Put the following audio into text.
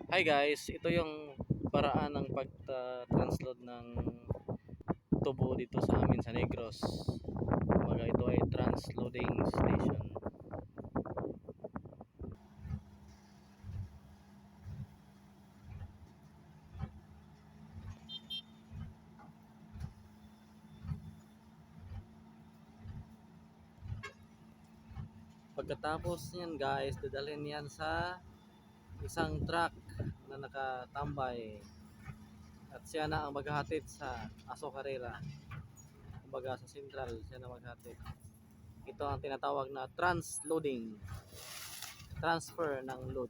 Hi guys, ito yung paraan ng pag-transload ng tubo dito sa amin sa Negros. Kumbaga ito ay transloading station. Pagkatapos niyan guys, dadalhin yan sa isang truck na nakatambay at siya na ang maghahatid sa Aso Carrera. Kumbaga sa Central siya na maghatid. Ito ang tinatawag na transloading, transfer ng load.